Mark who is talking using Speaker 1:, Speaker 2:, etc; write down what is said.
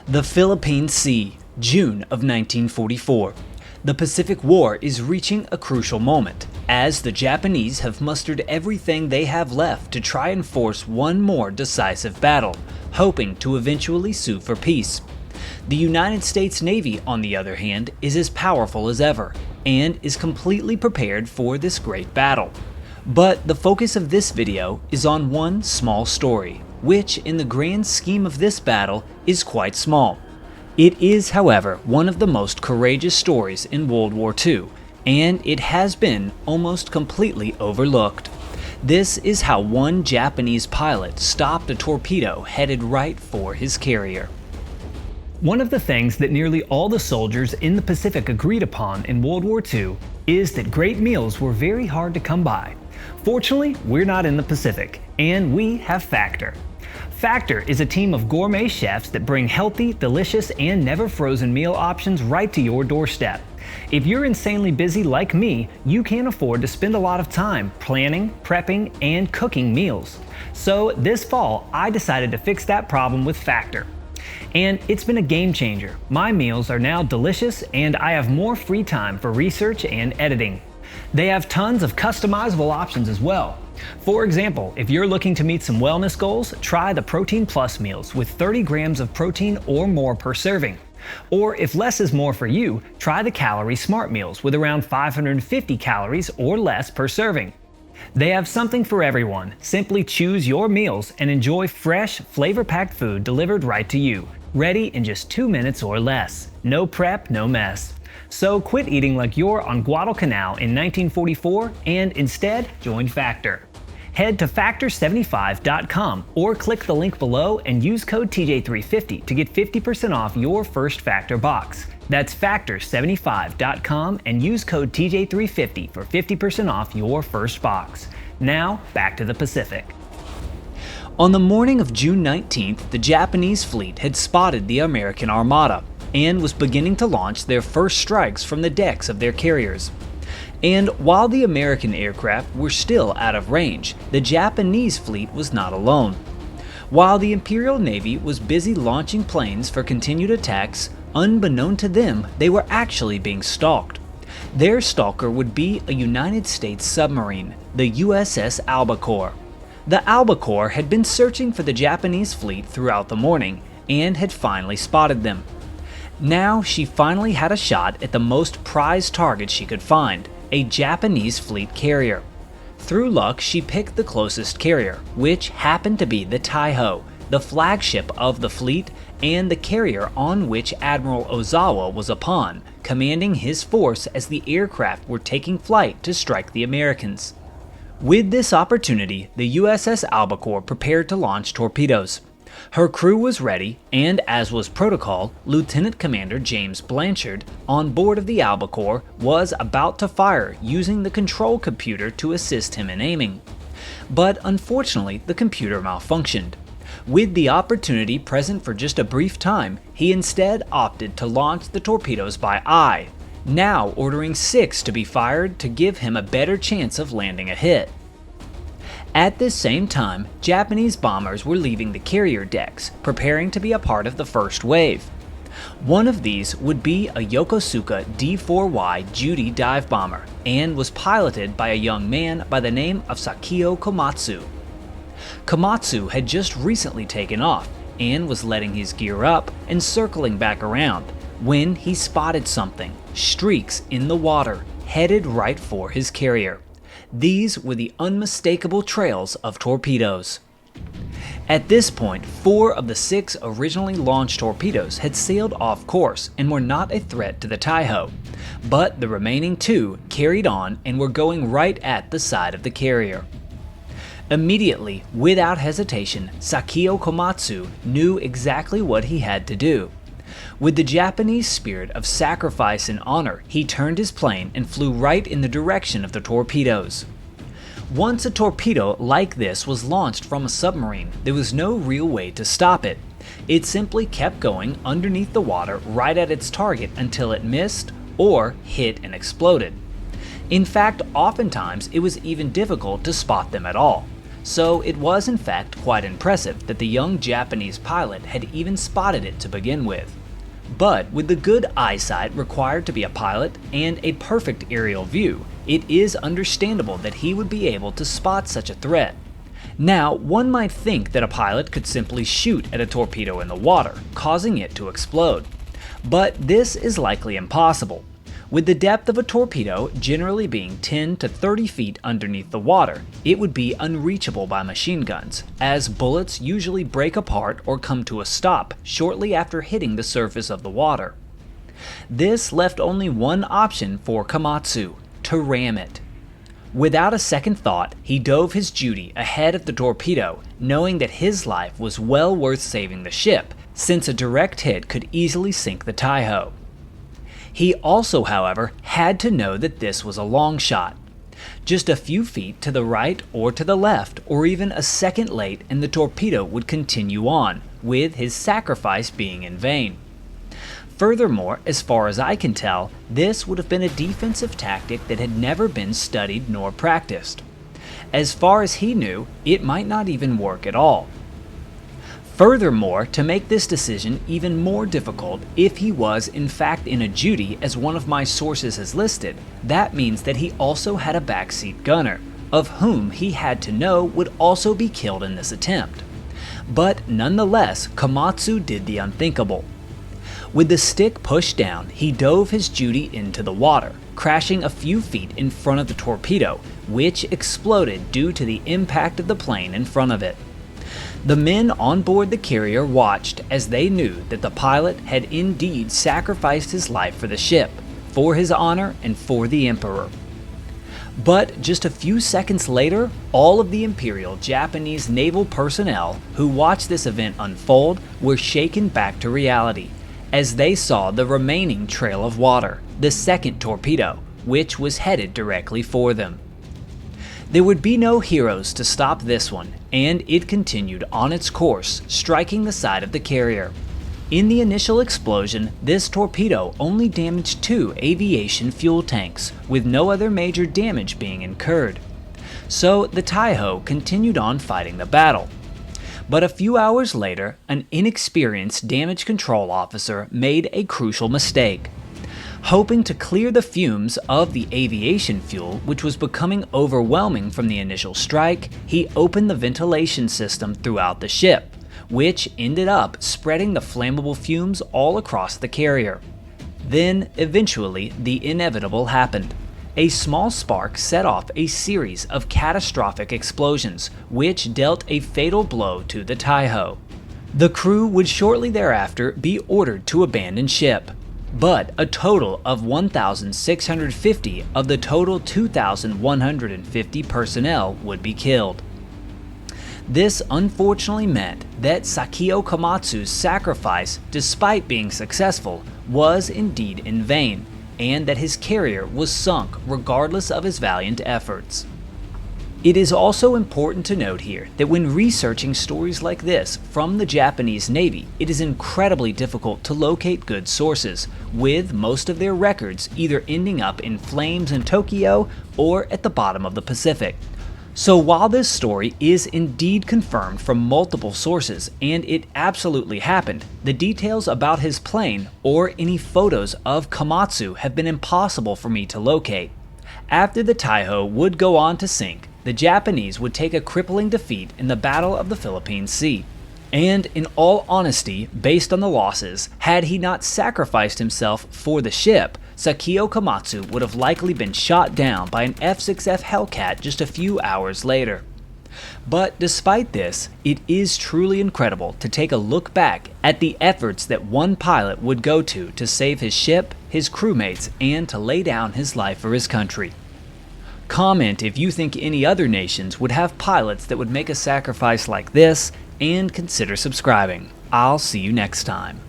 Speaker 1: The Philippine Sea, June of 1944. The Pacific War is reaching a crucial moment, as the Japanese have mustered everything they have left to try and force one more decisive battle, hoping to eventually sue for peace. The United States Navy, on the other hand, is as powerful as ever, and is completely prepared for this great battle. But the focus of this video is on one small story, which in the grand scheme of this battle is quite small. It is, however, one of the most courageous stories in World War II, and it has been almost completely overlooked. This is how one Japanese pilot stopped a torpedo headed right for his carrier.
Speaker 2: One of the things that nearly all the soldiers in the Pacific agreed upon in World War II is that great meals were very hard to come by. Fortunately, we're not in the Pacific, and we have Factor. Factor is a team of gourmet chefs that bring healthy, delicious, and never frozen meal options right to your doorstep. If you're insanely busy like me, you can't afford to spend a lot of time planning, prepping, and cooking meals. So this fall, I decided to fix that problem with Factor. And it's been a game changer. My meals are now delicious, and I have more free time for research and editing. They have tons of customizable options as well. For example, if you're looking to meet some wellness goals, try the Protein Plus meals with 30 grams of protein or more per serving. Or if less is more for you, try the Calorie Smart meals with around 550 calories or less per serving. They have something for everyone. Simply choose your meals and enjoy fresh, flavor-packed food delivered right to you, ready in just 2 minutes or less. No prep, no mess. So quit eating like you're on Guadalcanal in 1944 and instead join Factor. Head to factor75.com or click the link below and use code TJ350 to get 50% off your first Factor box. That's factor75.com and use code TJ350 for 50% off your first box. Now, back to the Pacific.
Speaker 1: On the morning of June 19th, the Japanese fleet had spotted the American Armada and was beginning to launch their first strikes from the decks of their carriers. And while the American aircraft were still out of range, the Japanese fleet was not alone. While the Imperial Navy was busy launching planes for continued attacks, unbeknown to them, they were actually being stalked. Their stalker would be a United States submarine, the USS Albacore. The Albacore had been searching for the Japanese fleet throughout the morning and had finally spotted them. Now she finally had a shot at the most prized target she could find, a Japanese fleet carrier. Through luck, she picked the closest carrier, which happened to be the Taiho, the flagship of the fleet and the carrier on which Admiral Ozawa was upon, commanding his force as the aircraft were taking flight to strike the Americans. With this opportunity, the USS Albacore prepared to launch torpedoes. Her crew was ready, and as was protocol, Lieutenant Commander James Blanchard, on board of the Albacore, was about to fire using the control computer to assist him in aiming. But unfortunately, the computer malfunctioned. With the opportunity present for just a brief time, he instead opted to launch the torpedoes by eye, now ordering 6 to be fired to give him a better chance of landing a hit. At this same time, Japanese bombers were leaving the carrier decks, preparing to be a part of the first wave. One of these would be a Yokosuka D4Y Judy dive bomber, and was piloted by a young man by the name of Sakio Komatsu. Komatsu had just recently taken off, and was letting his gear up and circling back around, when he spotted something, streaks in the water, headed right for his carrier. These were the unmistakable trails of torpedoes. At this point, 4 of the 6 originally launched torpedoes had sailed off course and were not a threat to the Taiho, but the remaining 2 carried on and were going right at the side of the carrier. Immediately, without hesitation, Sakio Komatsu knew exactly what he had to do. With the Japanese spirit of sacrifice and honor, he turned his plane and flew right in the direction of the torpedoes. Once a torpedo like this was launched from a submarine, there was no real way to stop it. It simply kept going underneath the water right at its target until it missed or hit and exploded. In fact, oftentimes it was even difficult to spot them at all. so it was in fact quite impressive that the young Japanese pilot had even spotted it to begin with. But with the good eyesight required to be a pilot and a perfect aerial view, it is understandable that he would be able to spot such a threat. Now, one might think that a pilot could simply shoot at a torpedo in the water, causing it to explode. But this is likely impossible. With the depth of a torpedo generally being 10 to 30 feet underneath the water, it would be unreachable by machine guns, as bullets usually break apart or come to a stop shortly after hitting the surface of the water. This left only one option for Komatsu: to ram it. Without a second thought, he dove his Judy ahead of the torpedo, knowing that his life was well worth saving the ship, since a direct hit could easily sink the Taiho. He also, however, had to know that this was a long shot. Just a few feet to the right or to the left, or even a second late, and the torpedo would continue on, with his sacrifice being in vain. Furthermore, as far as I can tell, this would have been a defensive tactic that had never been studied nor practiced. As far as he knew, it might not even work at all. Furthermore, to make this decision even more difficult, if he was in fact in a Judy as one of my sources has listed, that means that he also had a backseat gunner, of whom he had to know would also be killed in this attempt. But nonetheless, Komatsu did the unthinkable. With the stick pushed down, he dove his Judy into the water, crashing a few feet in front of the torpedo, which exploded due to the impact of the plane in front of it. The men on board the carrier watched as they knew that the pilot had indeed sacrificed his life for the ship, for his honor, and for the Emperor. But just a few seconds later, all of the Imperial Japanese naval personnel who watched this event unfold were shaken back to reality, as they saw the remaining trail of water, the second torpedo, which was headed directly for them. There would be no heroes to stop this one, and it continued on its course, striking the side of the carrier. In the initial explosion, this torpedo only damaged 2 aviation fuel tanks, with no other major damage being incurred. So the Taiho continued on fighting the battle. But a few hours later, an inexperienced damage control officer made a crucial mistake. Hoping to clear the fumes of the aviation fuel, which was becoming overwhelming from the initial strike, he opened the ventilation system throughout the ship, which ended up spreading the flammable fumes all across the carrier. Then, eventually, the inevitable happened. A small spark set off a series of catastrophic explosions, which dealt a fatal blow to the Taiho. The crew would shortly thereafter be ordered to abandon ship. But a total of 1,650 of the total 2,150 personnel would be killed. This unfortunately meant that Sakio Komatsu's sacrifice, despite being successful, was indeed in vain, and that his carrier was sunk regardless of his valiant efforts. It is also important to note here that when researching stories like this from the Japanese Navy, it is incredibly difficult to locate good sources, with most of their records either ending up in flames in Tokyo or at the bottom of the Pacific. So while this story is indeed confirmed from multiple sources, and it absolutely happened, the details about his plane or any photos of Komatsu have been impossible for me to locate. After the Taiho would go on to sink, the Japanese would take a crippling defeat in the Battle of the Philippine Sea. And in all honesty, based on the losses, had he not sacrificed himself for the ship, Sakio Komatsu would have likely been shot down by an F-6F Hellcat just a few hours later. But despite this, it is truly incredible to take a look back at the efforts that one pilot would go to save his ship, his crewmates, and to lay down his life for his country. Comment if you think any other nations would have pilots that would make a sacrifice like this, and consider subscribing. I'll see you next time.